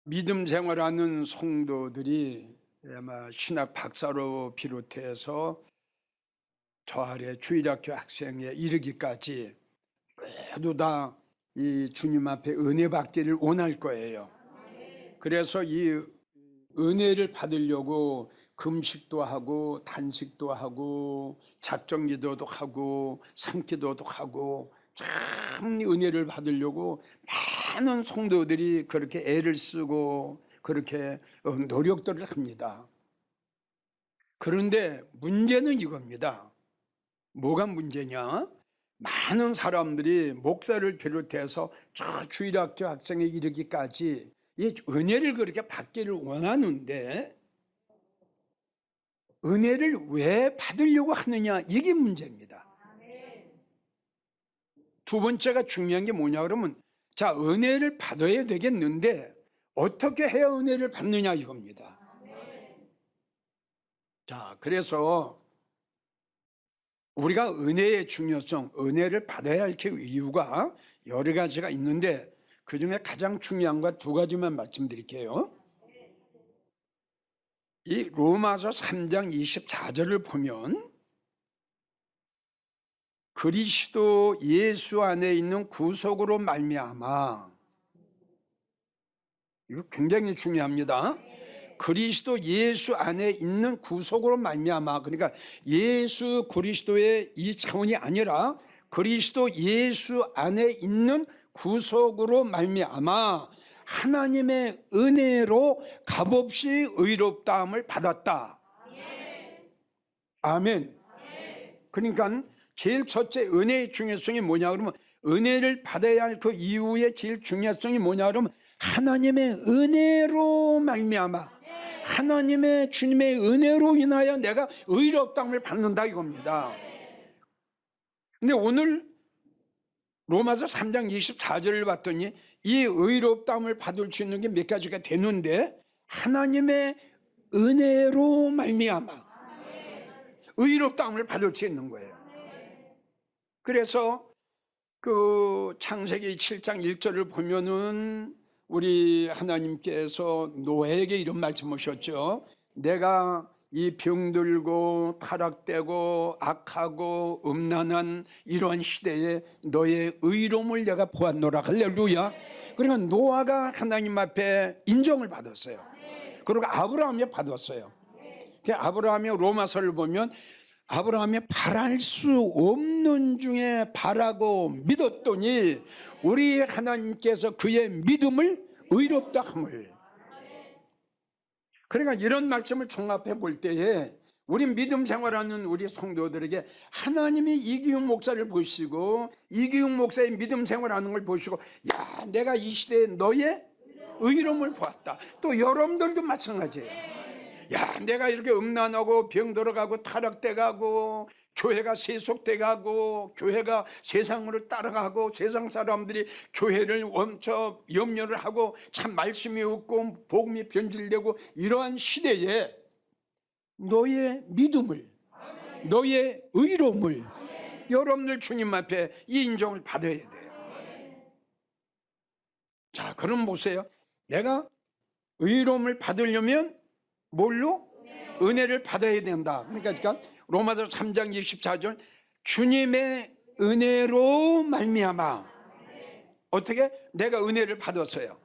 믿음 생활하는 성도들이 아마 신학 박사로 비롯해서 저 아래 주일학교 학생에 이르기까지 모두 다 이 주님 앞에 은혜 받기를 원할 거예요. 그래서 이 은혜를 받으려고 금식도 하고 단식도 하고 작정 기도도 하고 산기도도 하고 참 은혜를 받으려고 많은 성도들이 그렇게 애를 쓰고 그렇게 노력들을 합니다. 그런데 문제는 이겁니다. 뭐가 문제냐? 많은 사람들이 목사를 비롯해서 저 주일학교 학생에 이르기까지 이 은혜를 그렇게 받기를 원하는데 은혜를 왜 받으려고 하느냐, 이게 문제입니다. 두 번째가 중요한 게 뭐냐 그러면, 자, 은혜를 받아야 되겠는데 어떻게 해야 은혜를 받느냐 이겁니다. 자, 그래서 우리가 은혜의 중요성, 은혜를 받아야 할 이유가 여러 가지가 있는데 그 중에 가장 중요한 것 두 가지만 말씀드릴게요. 이 로마서 3장 24절을 보면 그리스도 예수 안에 있는 구속으로 말미암아, 이거 굉장히 중요합니다. 그리스도 예수 안에 있는 구속으로 말미암아, 그러니까 예수 그리스도의 이 차원이 아니라 그리스도 예수 안에 있는 구속으로 말미암아 하나님의 은혜로 값없이 의롭다함을 받았다. 아멘. 그러니까 제일 첫째 은혜의 중요성이 뭐냐 그러면, 은혜를 받아야 할 그 이유의 제일 중요성이 뭐냐 그러면 하나님의 은혜로 말미암아, 하나님의 주님의 은혜로 인하여 내가 의롭다함을 받는다 이겁니다. 근데 오늘 로마서 3장 24절을 봤더니 이 의롭다함을 받을 수 있는 게 몇 가지가 되는데, 하나님의 은혜로 말미암아 의롭다함을 받을 수 있는 거예요. 그래서 그 창세기 7장 1절을 보면은 우리 하나님께서 노아에게 이런 말씀하셨죠. 내가 이 병들고 타락되고 악하고 음란한 이러한 시대에 너의 의로움을 내가 보았노라. 할렐루야. 그러니까 노아가 하나님 앞에 인정을 받았어요. 그리고 아브라함이 받았어요. 아브라함이 로마서를 보면 아브라함이 바랄 수 없는 중에 바라고 믿었더니 우리 하나님께서 그의 믿음을 의롭다 함을. 그러니까 이런 말씀을 종합해 볼 때에 우리 믿음 생활하는 우리 성도들에게 하나님이 이기훈 목사를 보시고 이기훈 목사의 믿음 생활하는 걸 보시고, 야, 내가 이 시대에 너의 의로움을 보았다. 또 여러분들도 마찬가지예요. 야, 내가 이렇게 음란하고 병들어가고 타락돼가고 교회가 세속돼가고 교회가 세상으로 따라가고 세상 사람들이 교회를 엄청 염려를 하고 참 말씀이 없고 복음이 변질되고 이러한 시대에 너의 믿음을, 너의 의로움을 여러분들 주님 앞에 이 인정을 받아야 돼요. 자, 그럼 보세요. 내가 의로움을 받으려면 뭘로? 은혜를 받아야 된다. 그러니까 로마서 3장 24절 주님의 은혜로 말미암아. 어떻게? 내가 은혜를 받았어요.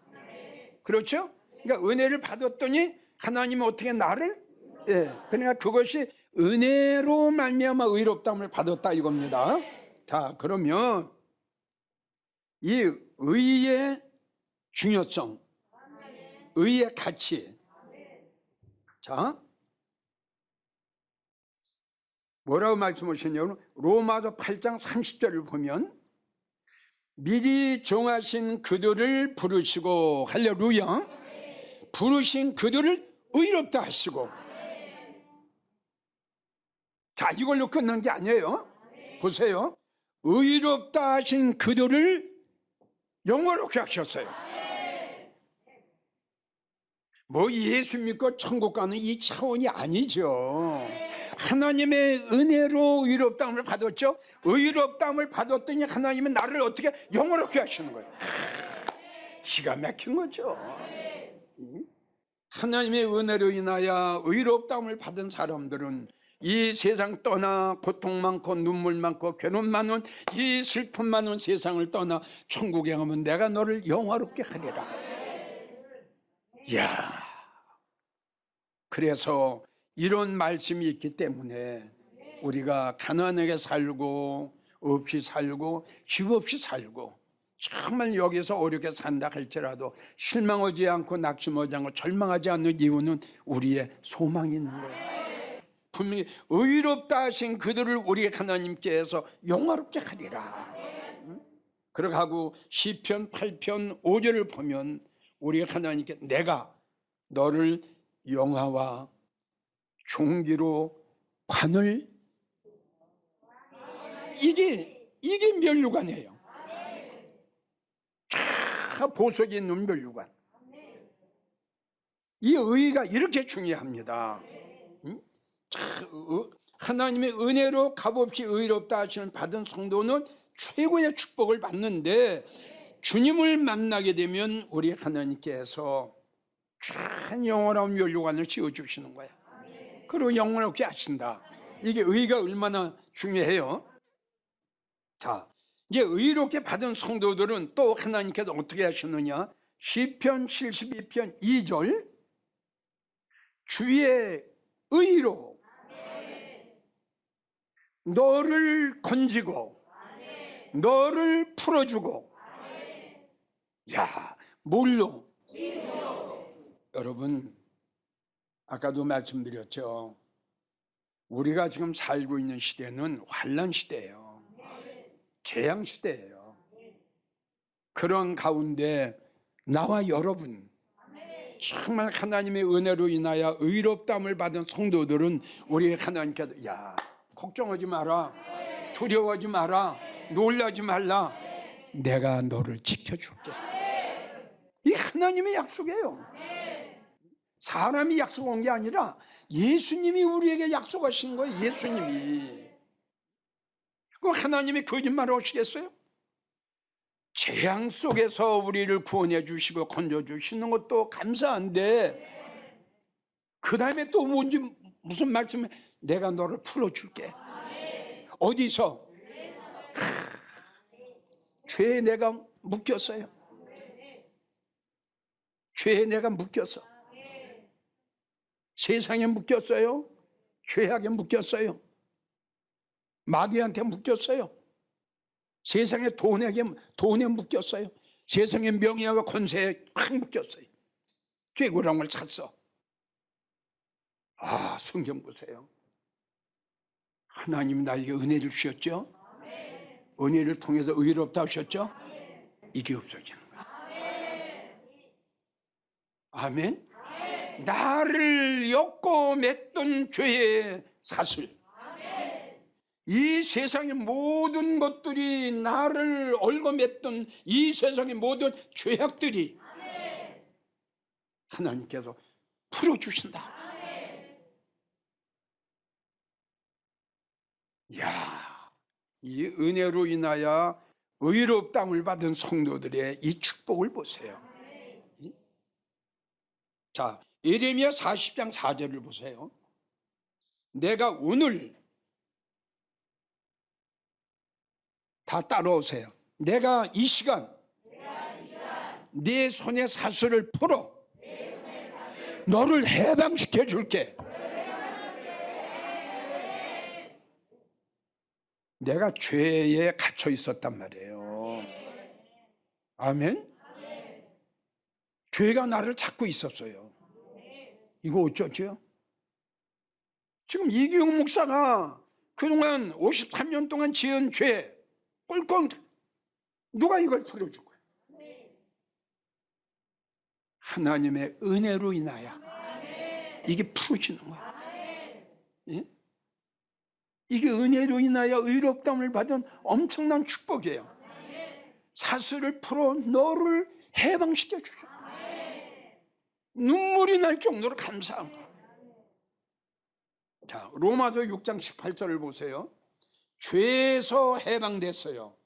그렇죠? 그러니까 은혜를 받았더니 하나님이 어떻게 나를? 예. 그러니까 그것이 은혜로 말미암아 의롭다함을 받았다 이겁니다. 자, 그러면 이 의의 중요성, 의의 가치. 자, 뭐라고 말씀하셨냐면 로마서 8장 30절을 보면 미리 정하신 그들을 부르시고, 할렐루야, 부르신 그들을 의롭다 하시고. 자, 이걸로 끝난 게 아니에요. 보세요. 의롭다 하신 그들을 영원롭게 하셨어요. 뭐 예수 믿고 천국 가는 이 차원이 아니죠. 하나님의 은혜로 의롭다함을 받았죠. 의롭다함을 받았더니 하나님은 나를 어떻게 영원롭게 하시는 거예요. 기가 막힌 거죠. 하나님의 은혜로 인하여 의롭다함을 받은 사람들은 이 세상 떠나 고통 많고 눈물 많고 괴로움 많은 이 슬픔 많은 세상을 떠나 천국에 가면 내가 너를 영화롭게 하리라. 이야, 그래서 이런 말씀이 있기 때문에 우리가 가난하게 살고 없이 살고 집 없이 살고 정말 여기서 어렵게 산다 할지라도 실망하지 않고 낙심하지 않고 절망하지 않는 이유는 우리의 소망이 있는 거예요. 분명히 의롭다 하신 그들을 우리 하나님께서 영화롭게 하리라. 그렇게 하고 시편 8편 5절을 보면 우리 하나님께 내가 너를 영화와 존귀로 관을, 이게 면류관이에요. 다 보석이 있는 면류관. 이 의의가 이렇게 중요합니다. 하나님의 은혜로 값없이 의롭다 하시는 받은 성도는 최고의 축복을 받는데, 주님을 만나게 되면 우리 하나님께서 큰 영원한 면류관을 지어주시는 거야. 그리고 영원하게 하신다. 이게 의의가 얼마나 중요해요. 자, 이제 의롭게 받은 성도들은 또 하나님께서 어떻게 하시느냐. 시편 72편 2절, 주의 의로 너를 건지고 너를 풀어주고. 야, 뭘로? 여러분, 아까도 말씀드렸죠. 우리가 지금 살고 있는 시대는 환난 시대예요. 재앙 시대예요. 그런 가운데 나와 여러분, 정말 하나님의 은혜로 인하여 의롭다함을 받은 성도들은 우리 하나님께서 야, 걱정하지 마라, 두려워하지 마라, 놀라지 말라, 내가 너를 지켜줄게. 이 하나님의 약속이에요. 사람이 약속한 게 아니라 예수님이 우리에게 약속하신 거예요. 예수님이. 그럼 하나님이 거짓말을 하시겠어요? 재앙 속에서 우리를 구원해 주시고 건져 주시는 것도 감사한데, 그 다음에 또 뭔지 무슨 말씀에 내가 너를 풀어줄게. 어디서? 죄에 내가 묶였어요. 죄에 내가 묶였어. 세상에 묶였어요. 죄악에 묶였어요. 마귀한테 묶였어요. 세상의 돈에 묶였어요. 세상의 명예와 권세에 확 묶였어요. 죄고랑을 찼어. 아, 성경 보세요. 하나님 나에게 은혜를 주셨죠. 은혜를 통해서 의롭다 하셨죠. 이게 없어지는 거야. 아멘. 나를 엮고 맸던 죄의 사슬, 이 세상의 모든 것들이 나를 얽어맸던 이 세상의 모든 죄악들이 하나님께서 풀어주신다. 이야, 이 은혜로 인하여 의롭다함을 받은 성도들의 이 축복을 보세요. 자, 예레미야 40장 4절을 보세요. 내가 오늘, 다 따라오세요. 내가 이 시간 네 손의 사슬을 풀어 너를 해방시켜 줄게. 내가 죄에 갇혀 있었단 말이에요. 아멘. 죄가 나를 잡고 있었어요. 이거 어쩌죠? 지금 이기용 목사가 그동안 53년 동안 지은 죄 꼴깍, 누가 이걸 풀어줄 거야? 하나님의 은혜로 인하여 이게 풀어지는 거야. 예? 이게 은혜로 인하여 의롭다함을 받은 엄청난 축복이에요. 사슬을 풀어 너를 해방시켜 주죠. 눈물이 날 정도로 감사한 거. 자, 로마서 6장 18절을 보세요. 죄에서 해방됐어요.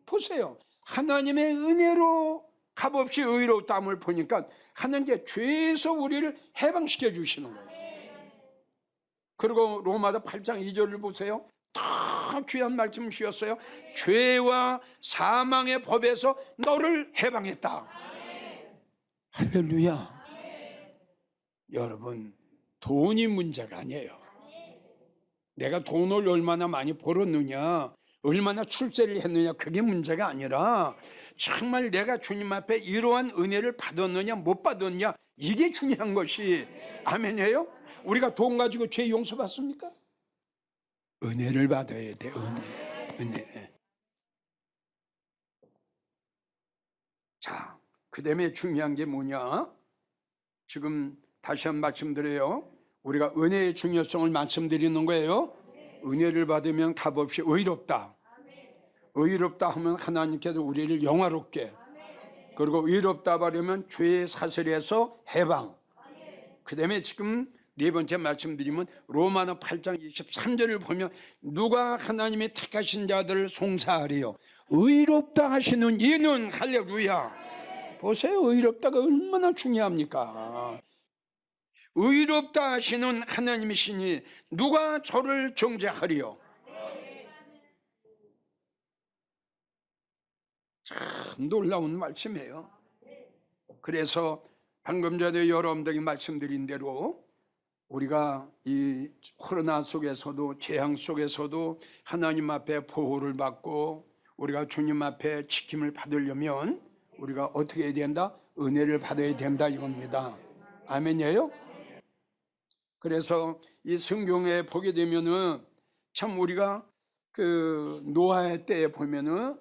보세요. 하나님의 은혜로 값없이 의롭다함을 보니까 하나님께 죄에서 우리를 해방시켜 주시는 거예요. 그리고 로마서 8장 2절을 보세요. 더 귀한 말씀 주셨어요. 죄와 사망의 법에서 너를 해방했다. 할렐루야. 여러분, 돈이 문제가 아니에요. 내가 돈을 얼마나 많이 벌었느냐, 얼마나 출세를 했느냐, 그게 문제가 아니라 정말 내가 주님 앞에 이러한 은혜를 받았느냐 못 받았느냐, 이게 중요한 것이. 아멘이에요? 우리가 돈 가지고 죄 용서받습니까? 은혜를 받아야 돼. 은혜. 자, 그 다음에 중요한 게 뭐냐? 지금 다시 한번 말씀드려요. 우리가 은혜의 중요성을 말씀드리는 거예요. 은혜를 받으면 값없이 의롭다. 의롭다 하면 하나님께서 우리를 영화롭게, 그리고 의롭다 하려면 죄의 사슬에서 해방. 그 다음에 지금 네 번째 말씀드리면 로마서 8장 23절을 보면 누가 하나님의 택하신 자들을 송사하리요, 의롭다 하시는 이는, 할렐루야. 보세요, 의롭다가 얼마나 중요합니까? 의롭다 하시는 하나님이시니 누가 저를 정죄하리요. 참 놀라운 말씀이에요. 그래서 방금 전에 여러분들이 말씀드린 대로 우리가 이 코로나 속에서도, 재앙 속에서도 하나님 앞에 보호를 받고 우리가 주님 앞에 지킴을 받으려면 우리가 어떻게 해야 된다? 은혜를 받아야 된다, 이겁니다. 아멘이에요? 그래서 이 성경에 보게 되면은 참 우리가 그 노아의 때에 보면은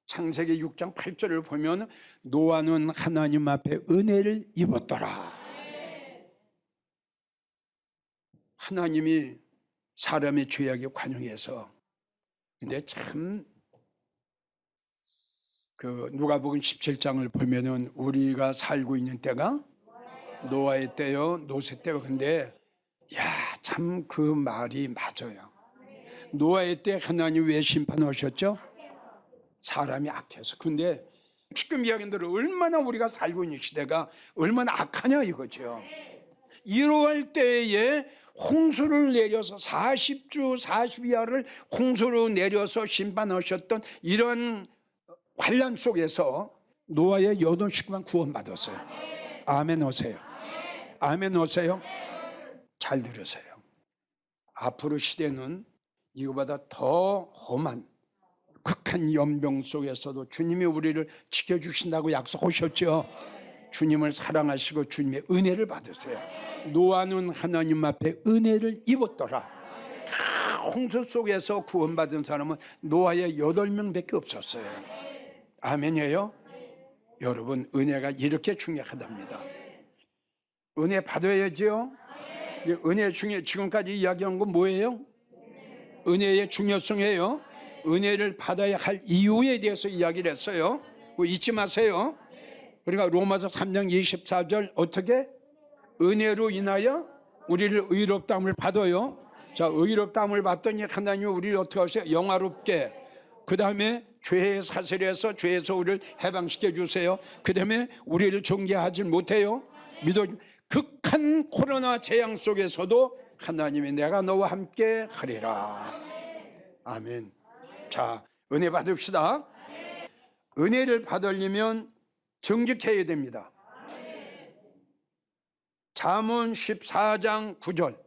창세기 6장 8절을 보면 노아는 하나님 앞에 은혜를 입었더라. 하나님이 사람의 죄악에 관용해서. 근데 참 그 누가복음 17장을 보면은 우리가 살고 있는 때가 노아의 때요, 노세 때요. 근데 참 그 말이 맞아요. 노아의 때 하나님 왜 심판하셨죠? 사람이 악해서. 근데 지금 이야기들은 얼마나 우리가 살고 있는 시대가 얼마나 악하냐 이거죠. 이러할 때에 홍수를 내려서 40주 40야를 홍수로 내려서 심판하셨던 이런 환난 속에서 노아의 8식구만 구원받았어요. 아멘 오세요. 아멘 오세요. 잘 들으세요. 앞으로 시대는 이거보다 더 험한 극한 연병 속에서도 주님이 우리를 지켜주신다고 약속하셨죠. 주님을 사랑하시고 주님의 은혜를 받으세요. 노아는 하나님 앞에 은혜를 입었더라. 홍수 속에서 구원받은 사람은 노아의 8명밖에 없었어요. 아멘이에요? 여러분, 은혜가 이렇게 중요하답니다. 은혜 받아야죠. 은혜 중에 지금까지 이야기한 건 뭐예요? 은혜의 중요성이에요. 은혜를 받아야 할 이유에 대해서 이야기를 했어요. 잊지 마세요. 그러니까 로마서 3장 24절 어떻게? 은혜로 인하여 우리를 의롭다함을 받아요. 자, 의롭다함을 받더니 하나님이 우리를 어떻게 하세요? 영화롭게. 그 다음에 죄의 사슬에서, 죄에서 우리를 해방시켜 주세요. 그 다음에 우리를 정죄하지 못해요. 극한 코로나 재앙 속에서도 하나님이 내가 너와 함께 하리라. 아멘. 자, 은혜 받읍시다. 은혜를 받으려면 정직해야 됩니다. 잠언 14장 9절.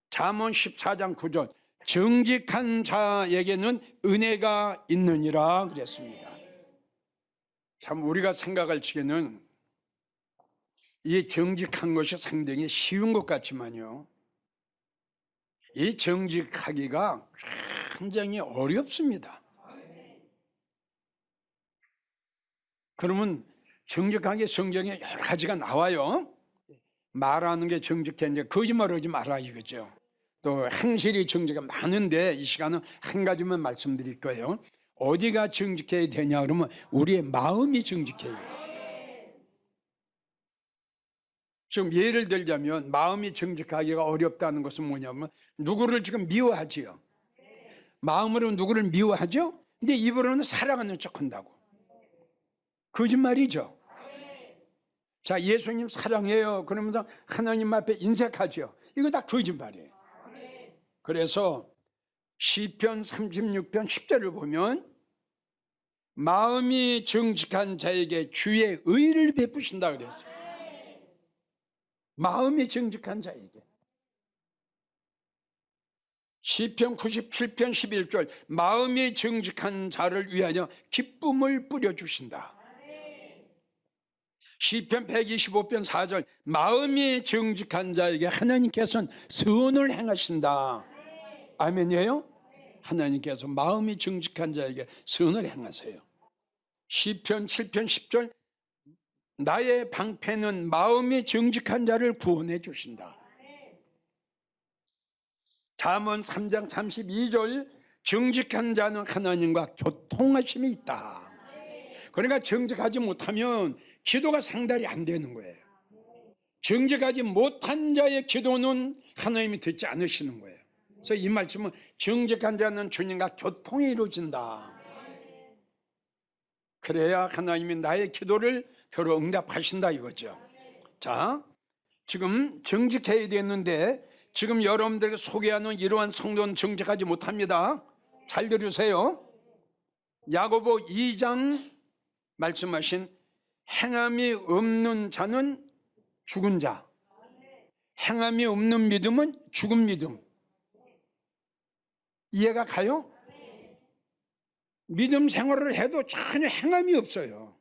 잠언 14장 9절. 정직한 자에게는 은혜가 있느니라 그랬습니다. 참 우리가 생각할 적에는 이 정직한 것이 상당히 쉬운 것 같지만요, 이 정직하기가 굉장히 어렵습니다. 그러면 정직하게 성경에 여러 가지가 나와요. 말하는 게 정직했는데 거짓말하지 마라 이거죠. 또 행실이 정직이 많은데 이 시간은 한 가지만 말씀드릴 거예요. 어디가 정직해야 되냐 그러면 우리의 마음이 정직해야 돼요. 지금 예를 들자면 마음이 정직하기가 어렵다는 것은 뭐냐면 누구를 지금 미워하지요. 마음으로 누구를 미워하죠? 근데 입으로는 사랑하는 척 한다고. 거짓말이죠. 자, 예수님 사랑해요 그러면서 하나님 앞에 인색하죠. 이거 다 거짓말이에요. 그래서 시편 36편 10절을 보면 마음이 정직한 자에게 주의 의를 베푸신다 그랬어요. 마음이 정직한 자에게. 시편 97편 11절 마음이 정직한 자를 위하여 기쁨을 뿌려주신다. 시편 125편 4절 마음이 정직한 자에게 하나님께서는 선을 행하신다. 아멘이에요? 하나님께서 마음이 정직한 자에게 선을 행하세요. 시편 7편 10절 나의 방패는 마음이 정직한 자를 구원해 주신다. 잠언 3장 32절 정직한 자는 하나님과 교통하심이 있다. 그러니까 정직하지 못하면 기도가 상달이 안 되는 거예요. 정직하지 못한 자의 기도는 하나님이 듣지 않으시는 거예요. 그래서 이 말씀은 정직한 자는 주님과 교통이 이루어진다. 그래야 하나님이 나의 기도를 들어 응답하신다 이거죠. 자, 지금 정직해야 되는데 지금 여러분들에게 소개하는 이러한 성도는 정직하지 못합니다. 잘 들으세요. 야고보 2장 말씀하신 행함이 없는 자는 죽은 자, 행함이 없는 믿음은 죽은 믿음. 이해가 가요? 믿음 생활을 해도 전혀 행함이 없어요.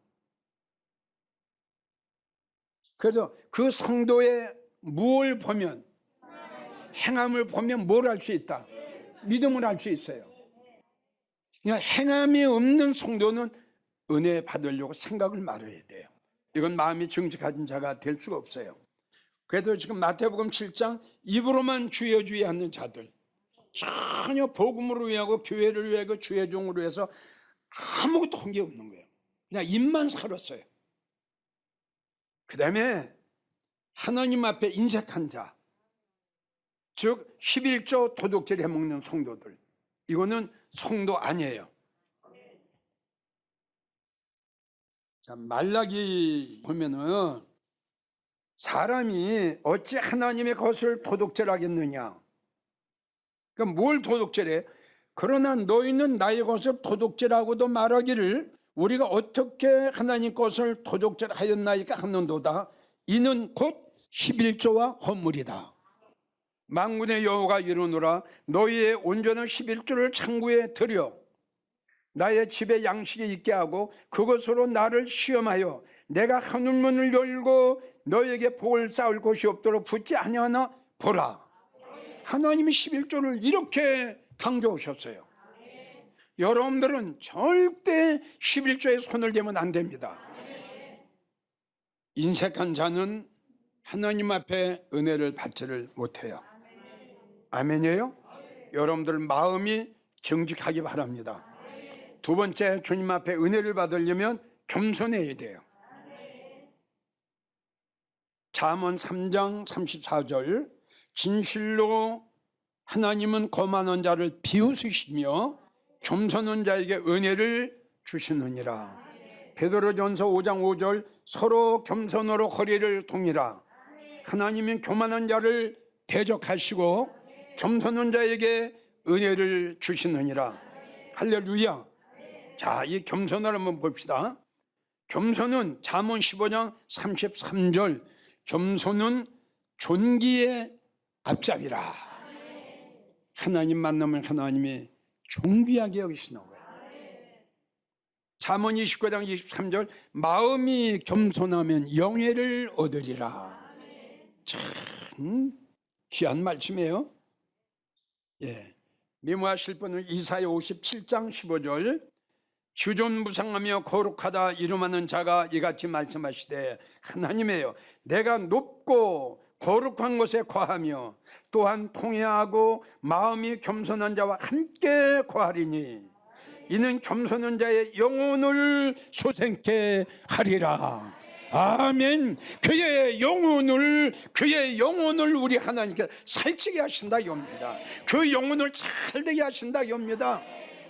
그래서 그 성도의 뭘 보면, 행함을 보면 뭘 알 수 있다? 믿음을 알 수 있어요. 그러니까 행함이 없는 성도는 은혜 받으려고 생각을 말아야 돼요. 이건 마음이 정직한 자가 될 수가 없어요. 그래도 지금 마태복음 7장 입으로만 주여 주여 하는 자들, 전혀 복음으로 위하고 교회를 위하고 주의 종으로 해서 아무것도 한 게 없는 거예요. 그냥 입만 살았어요. 그 다음에 하나님 앞에 인색한 자, 즉 11조 도둑질 해먹는 성도들, 이거는 성도 아니에요. 자, 말라기 보면은 사람이 어찌 하나님의 것을 도둑질하겠느냐. 그러니까 뭘 도둑질해? 그러나 너희는 나의 것을 도둑질하고도 말하기를 우리가 어떻게 하나님 것을 도둑질하였나이까 하는도다. 이는 곧 11조와 헌물이다. 만군의 여호와가 이르노라 너희의 온전한 11조를 창고에 들여 나의 집에 양식이 있게 하고 그것으로 나를 시험하여 내가 하늘문을 열고 너에게 복을 쌓을 곳이 없도록 붙지 아니하나 보라. 하나님이 11조를 이렇게 강조하셨어요. 여러분들은 절대 11조에 손을 대면 안 됩니다. 인색한 자는 하나님 앞에 은혜를 받지를 못해요. 아멘이에요? 여러분들 마음이 정직하기 바랍니다. 두 번째, 주님 앞에 은혜를 받으려면 겸손해야 돼요. 잠언 3장 34절 진실로 하나님은 거만한 자를 비웃으시며 겸손한 자에게 은혜를 주시느니라. 베드로전서 5장 5절 서로 겸손으로 허리를 동이라. 하나님은 교만한 자를 대적하시고 겸손한 자에게 은혜를 주시느니라. 할렐루야. 자, 이 겸손을 한번 봅시다. 겸손은 잠언 15장 33절 겸손은 존귀의 앞잡이라. 하나님 만나면 하나님이 존귀하게 여기시는 거예요. 잠언 29장 23절 마음이 겸손하면 영예를 얻으리라. 참 귀한 말씀이에요. 예, 메모하실 분은 이사야 57장 15절 주존무상하며 거룩하다 이름하는 자가 이같이 말씀하시되 하나님이여 내가 높고 거룩한 곳에 거하며 또한 통회하고 마음이 겸손한 자와 함께 거하리니 이는 겸손한 자의 영혼을 소생케 하리라. 아멘. 그의 영혼을 우리 하나님께 살찌게 하신다 이겁니다. 그 영혼을 잘 되게 하신다 이겁니다.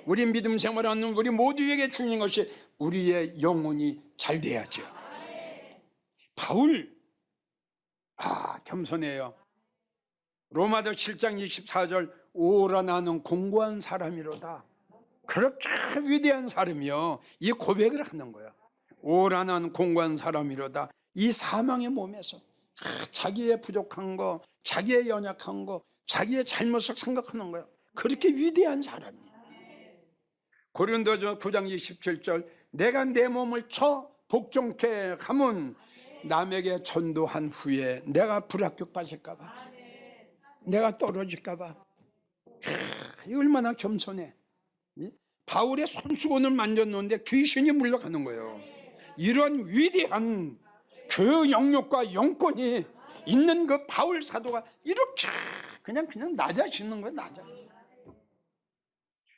우리 믿음 생활하는 우리 모두에게 중요한 것이 우리의 영혼이 잘 돼야죠. 바울, 겸손해요. 로마서 7장 24절, 오라 나는 공고한 사람이로다. 그렇게 위대한 사람이요, 이 고백을 하는 거야. 오라 나는 공고한 사람이로다. 이 사망의 몸에서 자기의 부족한 거, 자기의 연약한 거, 자기의 잘못을 생각하는 거야. 그렇게 위대한 사람이야. 고린도서 9장 27절, 내가 내 몸을 쳐 복종케 하면 남에게 전도한 후에 내가 불합격받을까 봐, 내가 떨어질까 봐. 얼마나 겸손해. 바울의 손수건을 만졌는데 귀신이 물러가는 거예요. 이런 위대한 그 영역과 영권이 있는 그 바울 사도가 이렇게 그냥 낮아지는 거예요. 낮아.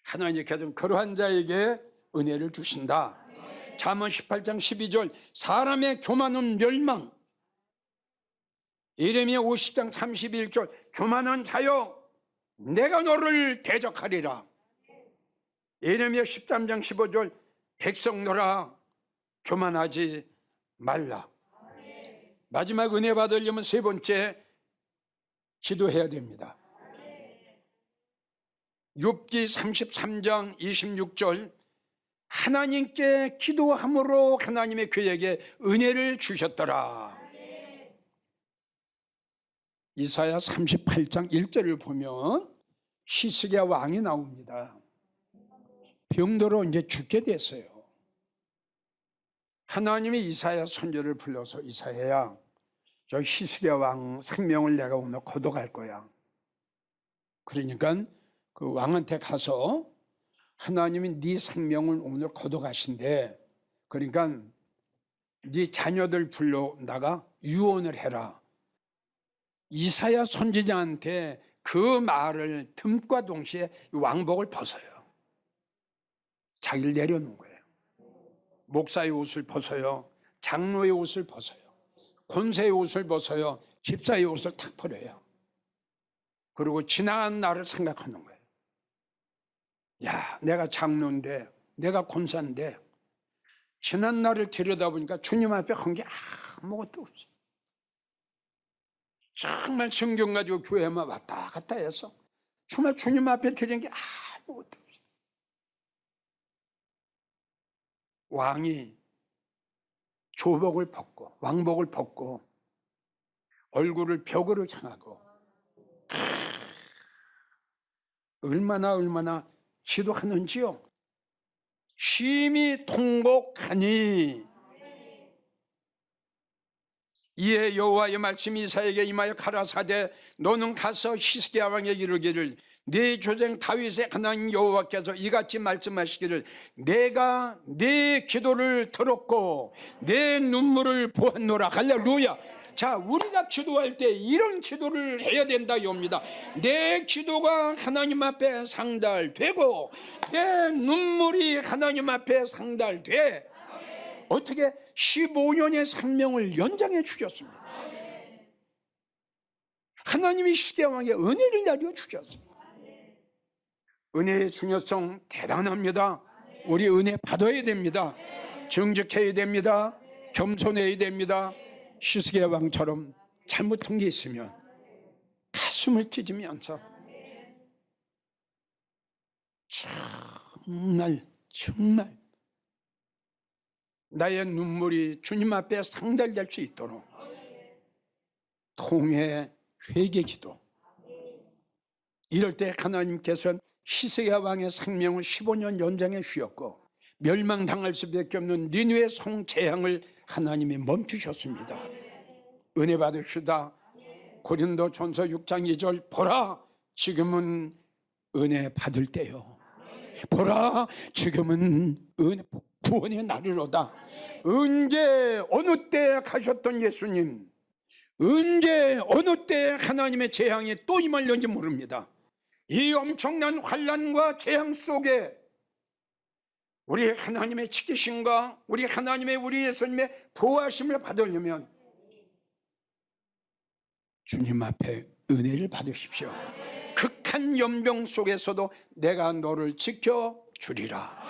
하나님께서는 그러한 자에게 은혜를 주신다. 잠언 18장 12절, 사람의 교만은 멸망. 예레미야 50장 31절, 교만한 자여 내가 너를 대적하리라. 예레미야 13장 15절, 백성들아 교만하지 말라. 마지막 은혜 받으려면 세 번째, 기도해야 됩니다. 욥기 33장 26절, 하나님께 기도함으로 하나님의 그에게 은혜를 주셨더라. 이사야 38장 1절을 보면 히스기야 왕이 나옵니다. 병들어 이제 죽게 됐어요. 하나님이 이사야 선지자를 불러서, 이사야야, 저 히스기야 왕 생명을 내가 오늘 거둬갈 거야. 그러니까 그 왕한테 가서 하나님이 네 생명을 오늘 거둬가신대. 그러니까 네 자녀들 불러다가 유언을 해라. 이사야 선지자한테 그 말을 틈과 동시에 왕복을 벗어요. 자기를 내려놓은 거예요. 목사의 옷을 벗어요. 장로의 옷을 벗어요. 권세의 옷을 벗어요. 집사의 옷을 탁 버려요. 그리고 지나간 날을 생각하는 거예요. 야, 내가 장로인데, 내가 권사인데, 지난 날을 들여다보니까 주님 앞에 한 게 아무것도 없어. 정말 성경 가지고 교회만 왔다 갔다 해서 정말 주님 앞에 드린 게 아무것도 없어. 왕이 조복을 벗고, 왕복을 벗고, 얼굴을 벽으로 향하고, 얼마나 기도하는지요. 심히 통곡하니 이에 여호와의 말씀이 이사야에게 임하여 가라사대, 너는 가서 히스기야 왕에게 이르기를, 네 조상 다윗의 하나님 여호와께서 이같이 말씀하시기를, 내가 네 기도를 들었고 내 눈물을 보았노라. 할렐루야. 자, 우리가 기도할 때 이런 기도를 해야 된다 이옵니다. 내 기도가 하나님 앞에 상달되고 내 눈물이 하나님 앞에 상달돼. 어떻게 15년의 생명을 연장해 주셨습니다. 하나님이 히스기야 왕에게 은혜를 내려 주셨습니다. 은혜의 중요성 대단합니다. 우리 은혜 받아야 됩니다. 정직해야 됩니다. 겸손해야 됩니다. 히스기야 왕처럼 잘못한 게 있으면 가슴을 찢으면서 정말 나의 눈물이 주님 앞에 상달될 수 있도록 통회 회개 기도. 이럴 때 하나님께서는 히스기야 왕의 생명을 15년 연장해 주셨고 멸망당할 수밖에 없는 니느웨 성 재앙을 하나님이 멈추셨습니다. 은혜 받으시다. 고린도전서 6장 2절, 보라 지금은 은혜 받을 때요. 보라 지금은 은혜 구원의 날이로다. 언제 어느 때 가셨던 예수님, 언제 어느 때 하나님의 재앙이 또 임할는지 모릅니다. 이 엄청난 환난과 재앙 속에 우리 하나님의 지키심과 우리 하나님의 우리 예수님의 보호하심을 받으려면 주님 앞에 은혜를 받으십시오. 극한 연병 속에서도 내가 너를 지켜 주리라.